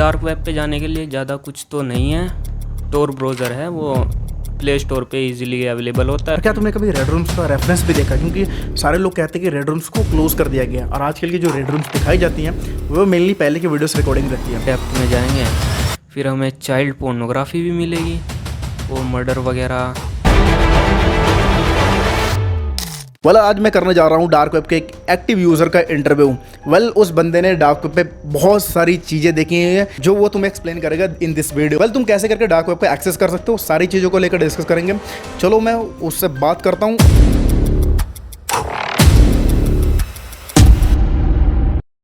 Dark web पे जाने के लिए ज़्यादा कुछ तो नहीं है। टोर ब्राउज़र है, वो प्ले स्टोर पे इजीली अवेलेबल होता है। क्या तुमने कभी रेड रूम्स का रेफरेंस भी देखा? क्योंकि सारे लोग कहते हैं कि रेड रूम्स को क्लोज कर दिया गया और आजकल की जो रेड रूम्स दिखाई जाती हैं वो मेनली पहले की वीडियोस रिकॉर्डिंग रहती है। डेप्थ में जाएंगे, फिर हमें चाइल्ड पोर्नोग्राफी भी मिलेगी और मर्डर वगैरह। आज मैं करने जा रहा हूँ डार्क वेब के एक एक्टिव यूज़र का इंटरव्यू। उस बंदे ने डार्क वेब पे बहुत सारी चीज़ें देखी हैं जो वो तुम्हें एक्सप्लेन करेगा इन दिस वीडियो। तुम कैसे करके डार्क वेब पे एक्सेस कर सकते हो, सारी चीज़ों को लेकर डिस्कस करेंगे। चलो मैं उससे बात करता हूँ।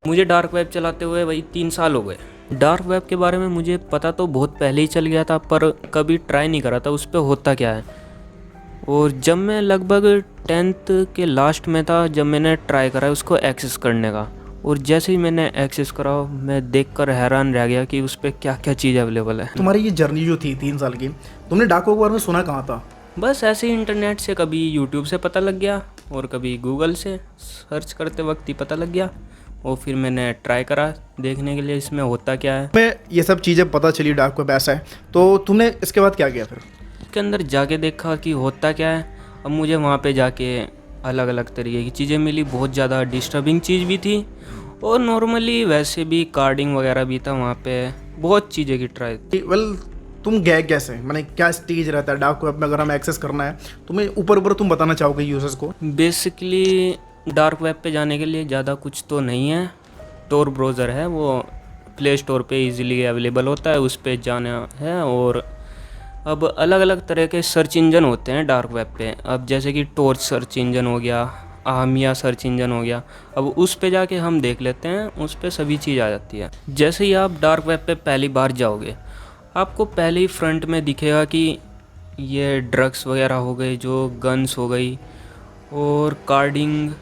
मुझे डार्क वेब चलाते हुए वही 3 साल हो गए। डार्क वेब के बारे में मुझे पता तो बहुत पहले ही चल गया था, पर कभी ट्राई नहीं करा था उस पर होता क्या है। और जब मैं लगभग 10th के लास्ट में था, जब मैंने ट्राई करा उसको एक्सेस करने का, और जैसे ही मैंने एक्सेस करा मैं देखकर हैरान रह गया कि उस पर क्या क्या चीज़ अवेलेबल है। तुम्हारी ये जर्नी जो थी 3 साल की, तुमने डार्क वेब के बारे में सुना कहाँ था? बस ऐसे ही इंटरनेट से, कभी यूट्यूब से पता लग गया और कभी गूगल से सर्च करते वक्त ही पता लग गया, और फिर मैंने ट्राई करा देखने के लिए इसमें होता क्या है। मैं ये सब चीज़ें पता चली डार्क वेब ऐसा है, तो तुमने इसके बाद क्या किया फिर? के अंदर जाके देखा कि होता क्या है। अब मुझे वहाँ पे जाके अलग अलग तरीके की चीज़ें मिली, बहुत ज़्यादा डिस्टर्बिंग चीज़ भी थी और नॉर्मली वैसे भी कार्डिंग वगैरह भी था वहाँ पे, बहुत चीज़ें की ट्राई। तुम गए कैसे, मैंने क्या स्टेज रहता है डार्क वेब में अगर हमें एक्सेस करना है? तुम्हें ऊपर तुम बताना चाहोगे यूजर्स को? बेसिकली डार्क वेब पे जाने के लिए ज़्यादा कुछ तो नहीं है। टोर ब्राउज़र है, वो प्ले स्टोर पे इजीली अवेलेबल होता है, उस पर जाना है। और अब अलग अलग तरह के सर्च इंजन होते हैं डार्क वेब पे। अब जैसे कि टॉर्च सर्च इंजन हो गया, आमिया सर्च इंजन हो गया, अब उस पे जाके हम देख लेते हैं, उस पे सभी चीज़ आ जाती है। जैसे ही आप डार्क वेब पे पहली बार जाओगे, आपको पहले ही फ्रंट में दिखेगा कि ये ड्रग्स वगैरह हो गई, जो गन्स हो गई और कार्डिंग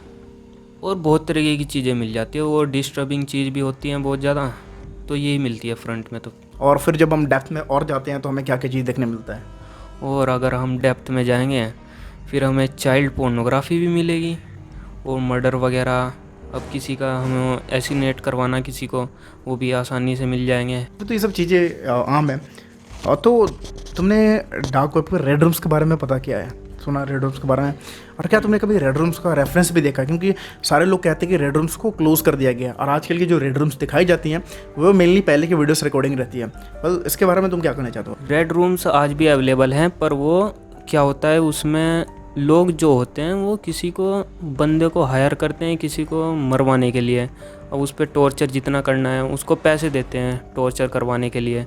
और बहुत तरीके की चीज़ें मिल जाती है, और डिस्टर्बिंग चीज़ भी होती हैं बहुत ज़्यादा, तो यही मिलती है फ्रंट में। तो और फिर जब हम डेप्थ में और जाते हैं तो हमें क्या क्या चीज़ देखने मिलता है? और अगर हम डेप्थ में जाएंगे, फिर हमें चाइल्ड पोर्नोग्राफी भी मिलेगी और मर्डर वगैरह। अब किसी का हमें एसिनेट करवाना किसी को, वो भी आसानी से मिल जाएंगे। तो ये सब चीज़ें आम है। और तो तुमने डार्क वेब पर रेड रूम्स के बारे में पता किया है, सुना रेड रूम्स के बारे में? और क्या तुमने कभी रेड रूम्स का रेफरेंस भी देखा? क्योंकि सारे लोग कहते हैं कि रेड रूम्स को क्लोज कर दिया गया और आजकल की जो रेड रूम्स दिखाई जाती हैं वो मेनली पहले की वीडियोस रिकॉर्डिंग रहती है। इसके बारे में तुम क्या कहना चाहते हो? रेड रूम्स आज भी अवेलेबल हैं, पर वो क्या होता है, उसमें लोग जो होते हैं वो किसी को, बंदे को हायर करते हैं किसी को मरवाने के लिए, और उस पर टॉर्चर जितना करना है उसको पैसे देते हैं टॉर्चर करवाने के लिए।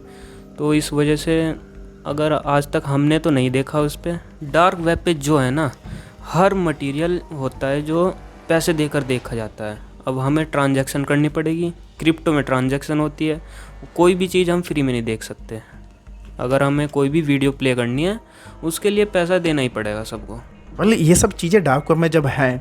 तो इस वजह से अगर आज तक हमने तो नहीं देखा उस पर। डार्क वेब पे जो है ना, हर मटेरियल होता है जो पैसे देकर देखा जाता है। अब हमें ट्रांजैक्शन करनी पड़ेगी, क्रिप्टो में ट्रांजैक्शन होती है, कोई भी चीज़ हम फ्री में नहीं देख सकते। अगर हमें कोई भी वीडियो प्ले करनी है उसके लिए पैसा देना ही पड़ेगा सबको। ये सब चीज़ें डार्क वेब में जब हैं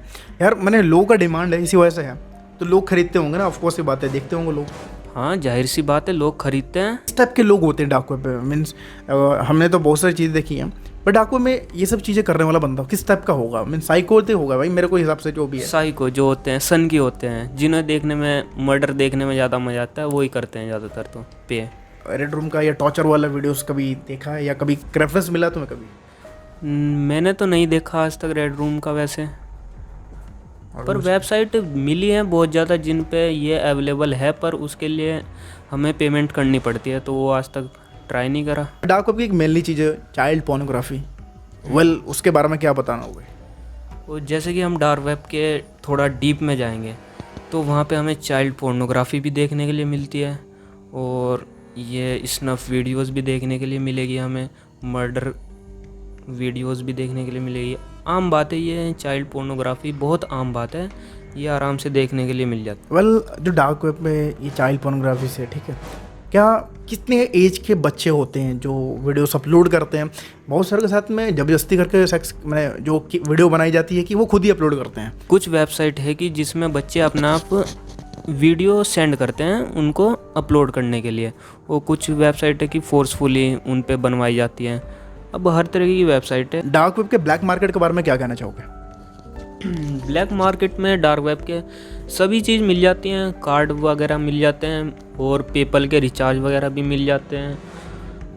यार, मैंने लोगों का डिमांड है, इसी वजह से है, तो लोग खरीदते होंगे ना, ऑफकोर्स ये बातें देखते होंगे लोग। हाँ, जाहिर सी बात है, लोग खरीदते हैं। इस टाइप के लोग होते हैं डार्क वेब पे। मीन्स हमने तो बहुत सारी चीज़ें देखी हैं, बट डार्क वेब में ये सब चीज़ें करने वाला बंदा किस टाइप का होगा? मीन साइको होगा भाई, मेरे को हिसाब से जो भी है। साइको जो होते हैं, सन की होते हैं, जिन्हें देखने में, मर्डर देखने में ज़्यादा मज़ा आता है, वही करते हैं ज़्यादातर। तो पे रेड रूम का या टॉर्चर वाला वीडियोस कभी देखा है या कभी रेफरेंस मिला तुम्हें कभी? मैंने तो नहीं देखा आज तक रेड रूम का वैसे, पर वेबसाइट मिली है बहुत ज़्यादा जिन पे ये अवेलेबल है, पर उसके लिए हमें पेमेंट करनी पड़ती है, तो वो आज तक ट्राई नहीं करा। डार्क वेब की एक मेनली चीज़ है चाइल्ड पोर्नोग्राफी। उसके बारे में क्या बताना होगा? और जैसे कि हम डार्क वेब के थोड़ा डीप में जाएंगे तो वहाँ पे हमें चाइल्ड पोर्नोग्राफी भी देखने के लिए मिलती है, और ये स्नफ वीडियोस भी देखने के लिए मिलेगी हमें, मर्डर वीडियोस भी देखने के लिए मिलेगी। आम बात है, ये चाइल्ड पोर्नोग्राफी बहुत आम बात है, ये आराम से देखने के लिए मिल जाती है। जो डार्क वेब में ये चाइल्ड पोर्नोग्राफी से, ठीक है, क्या कितने एज के बच्चे होते हैं जो वीडियोस अपलोड करते हैं? बहुत सारे के साथ में जबरदस्ती करके सेक्स मैंने जो वीडियो बनाई जाती है कि वो खुद ही अपलोड करते हैं। कुछ वेबसाइट है कि जिसमें बच्चे अपना आप वीडियो सेंड करते हैं उनको अपलोड करने के लिए, वो कुछ वेबसाइट है कि फोर्सफुली उन पे बनवाई जाती हैं। अब हर तरह की वेबसाइट है। डार्क वेब के ब्लैक मार्केट के बारे में क्या कहना चाहोगे? ब्लैक मार्केट में डार्क वेब के सभी चीज़ मिल जाती हैं, कार्ड वगैरह मिल जाते हैं और पेपल के रिचार्ज वगैरह भी मिल जाते हैं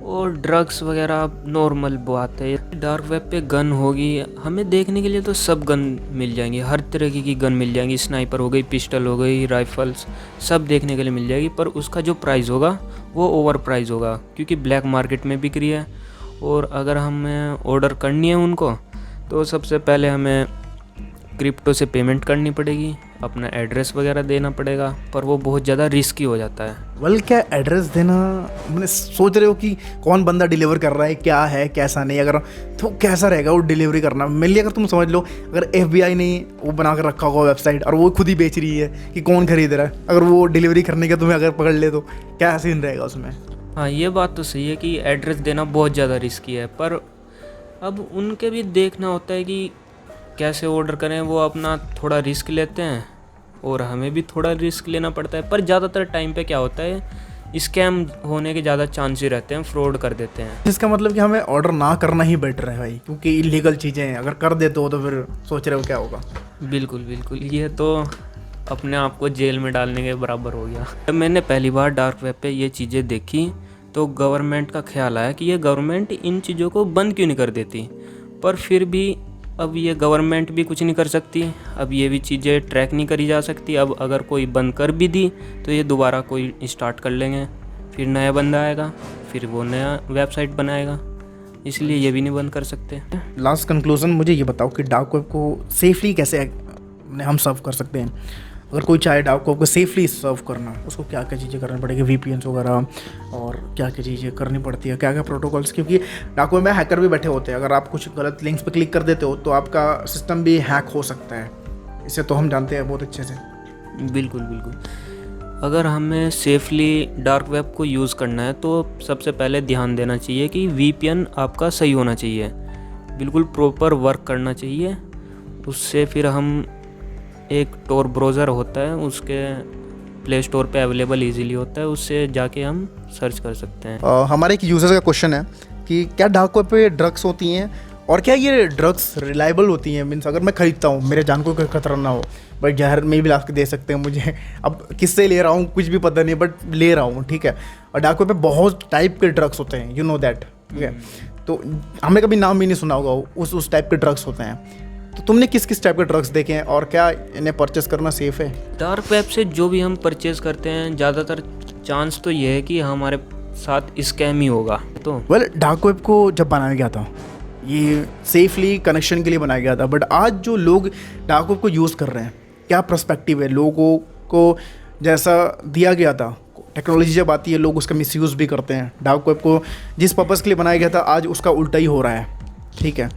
और ड्रग्स वगैरह नॉर्मल बात है। डार्क वेब पे गन होगी, हमें देखने के लिए तो सब गन मिल जाएंगी, हर तरह की गन मिल जाएंगी, स्नाइपर हो गई, पिस्टल हो गई, राइफल्स सब देखने के लिए मिल जाएगी। पर उसका जो प्राइस होगा वो ओवर प्राइस होगा क्योंकि ब्लैक मार्केट में बिक रही है। और अगर हमें ऑर्डर करनी है उनको तो सबसे पहले हमें क्रिप्टो से पेमेंट करनी पड़ेगी, अपना एड्रेस वगैरह देना पड़ेगा, पर वो बहुत ज़्यादा रिस्की हो जाता है। वेल क्या एड्रेस देना, मैंने सोच रहे हो कि कौन बंदा डिलीवर कर रहा है, क्या है कैसा नहीं, अगर तो कैसा रहेगा वो डिलीवरी करना। मेनली अगर तुम समझ लो, अगर FBI ने वो बना कर रखा होगा वेबसाइट और वो खुद ही बेच रही है कि कौन खरीद रहा है, अगर वो डिलीवरी करने का तुम्हें अगर पकड़ ले तो क्या सीन रहेगा उसमें। हाँ, ये बात तो सही है कि एड्रेस देना बहुत ज़्यादा रिस्की है, पर अब उनके भी देखना होता है कि कैसे ऑर्डर करें। वो अपना थोड़ा रिस्क लेते हैं और हमें भी थोड़ा रिस्क लेना पड़ता है। पर ज़्यादातर टाइम पे क्या होता है, स्कैम होने के ज़्यादा चांसेस रहते हैं, फ्रॉड कर देते हैं। इसका मतलब कि हमें ऑर्डर ना करना ही बेटर है भाई, क्योंकि इलीगल चीज़ें हैं, अगर कर देते हो तो फिर सोच रहे हो क्या होगा। बिल्कुल बिल्कुल, ये तो अपने आप को जेल में डालने के बराबर हो गया। जब मैंने पहली बार डार्क वेब पे ये चीज़ें देखी तो गवर्नमेंट का ख्याल आया कि ये गवर्नमेंट इन चीज़ों को बंद क्यों नहीं कर देती। पर फिर भी अब ये गवर्नमेंट भी कुछ नहीं कर सकती, अब ये भी चीज़ें ट्रैक नहीं करी जा सकती। अब अगर कोई बंद कर भी दी तो ये दोबारा कोई स्टार्ट कर लेंगे, फिर नया बंदा आएगा, फिर वो नया वेबसाइट बनाएगा, इसलिए ये भी नहीं बंद कर सकते। लास्ट कंक्लूजन मुझे ये बताओ कि डार्क वेब को सेफली कैसे हम सर्व कर सकते हैं। अगर कोई चाहे डार्क वेब को सेफली सर्व करना, उसको क्या क्या चीज़ें करनी पड़ेगी, VPNs वगैरह और क्या क्या चीज़ें करनी पड़ती है, क्या क्या प्रोटोकॉल्स, क्योंकि डार्क वेब में हैकर भी बैठे होते हैं। अगर आप कुछ गलत लिंक्स पे क्लिक कर देते हो तो आपका सिस्टम भी हैक हो सकता है, इसे तो हम जानते हैं बहुत अच्छे से। बिल्कुल बिल्कुल, अगर हमें सेफली डार्क वेब को यूज़ करना है तो सबसे पहले ध्यान देना चाहिए कि VPN आपका सही होना चाहिए, बिल्कुल प्रॉपर वर्क करना चाहिए। उससे फिर हम एक टोर ब्राउज़र होता है, उसके प्ले स्टोर पे अवेलेबल इजीली होता है, उससे जाके हम सर्च कर सकते हैं। हमारे एक यूज़र का क्वेश्चन है कि क्या डार्क वेब पे ड्रग्स होती हैं और क्या ये ड्रग्स रिलायबल होती हैं। मीन्स अगर मैं ख़रीदता हूँ, मेरे जान को कोई खतरा ना हो, बट जहर में भी ला के दे सकते हैं मुझे। अब किससे ले रहा हूँ कुछ भी पता नहीं, बट ले रहा हूँ, ठीक है। और डार्क वेब पे बहुत टाइप के ड्रग्स होते हैं, यू नो दैट, ठीक है। तो हमें कभी नाम भी नहीं सुना होगा, उस टाइप के ड्रग्स होते हैं। तो तुमने किस किस टाइप के ड्रग्स देखे हैं और क्या इन्हें परचेस करना सेफ है। डार्क वेब से जो भी हम परचेज करते हैं ज़्यादातर चांस तो ये है कि हमारे साथ स्कैम ही होगा। तो वेल डार्क वेब को जब बनाया गया था, ये सेफली कनेक्शन के लिए बनाया गया था, बट आज जो लोग डार्क वेब को यूज़ कर रहे हैं, क्या पर्सपेक्टिव है लोगों को। जैसा दिया गया था, टेक्नोलॉजी जब आती है लोग उसका मिसयूज़ भी करते हैं। डार्क वेब को जिस पर्पज़ के लिए बनाया गया था आज उसका उल्टा ही हो रहा है, ठीक है।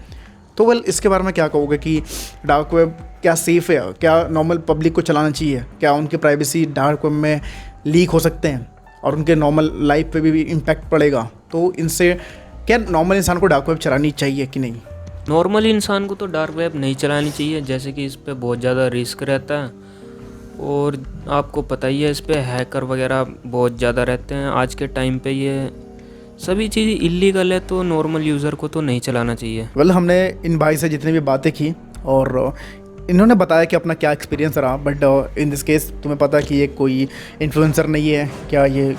तो वेल इसके बारे में क्या कहोगे कि डार्क वेब क्या सेफ़ है, क्या नॉर्मल पब्लिक को चलाना चाहिए, क्या उनकी प्राइवेसी डार्क वेब में लीक हो सकते हैं और उनके नॉर्मल लाइफ पे भी इम्पैक्ट पड़ेगा। तो इनसे क्या नॉर्मल इंसान को डार्क वेब चलानी चाहिए कि नहीं। नॉर्मल इंसान को तो डार्क वेब नहीं चलानी चाहिए, जैसे कि इस पर बहुत ज़्यादा रिस्क रहता है और आपको पता ही है इस पर हैकर वगैरह बहुत ज़्यादा रहते हैं। आज के टाइम पे ये सभी चीज़ इलीगल है, तो नॉर्मल यूज़र को तो नहीं चलाना चाहिए। वेल हमने इन भाई से जितनी भी बातें की और इन्होंने बताया कि अपना क्या एक्सपीरियंस रहा, बट इन दिस केस तुम्हें पता कि ये कोई इन्फ्लुएंसर नहीं है, क्या ये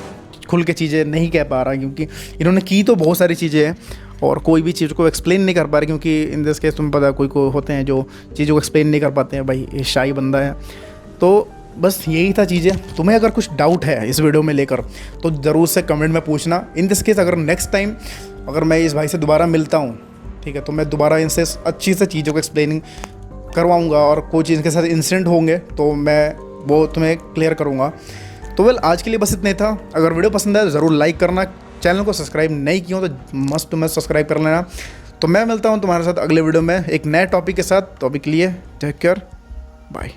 खुल के चीज़ें नहीं कह पा रहा, क्योंकि इन्होंने की तो बहुत सारी चीज़ें हैं और कोई भी चीज़ को एक्सप्लेन नहीं कर पा रहे, क्योंकि इन दिस केस तुम्हें पता कोई होते हैं जो चीज़ों को एक्सप्लेन नहीं कर पाते हैं। भाई ये शाही बंदा है। तो बस यही था चीज़ें। तुम्हें अगर कुछ डाउट है इस वीडियो में लेकर तो ज़रूर से कमेंट में पूछना। इन दिस केस अगर नेक्स्ट टाइम अगर मैं इस भाई से दोबारा मिलता हूँ, ठीक है, तो मैं दोबारा इनसे अच्छी से चीज़ों को एक्सप्लेनिंग करवाऊँगा और कोई चीज़ के साथ इंसिडेंट होंगे तो मैं वो तुम्हें क्लियर करूँगा। तो वेल आज के लिए बस इतना ही था। अगर वीडियो पसंद आए तो ज़रूर लाइक करना, चैनल को सब्सक्राइब नहीं किया हो तो मस्ट टू मस्ट सब्सक्राइब कर लेना। तो मैं मिलता हूँ तुम्हारे साथ अगले वीडियो में एक नए टॉपिक के साथ। तो अभी के लिए टेक केयर, बाय।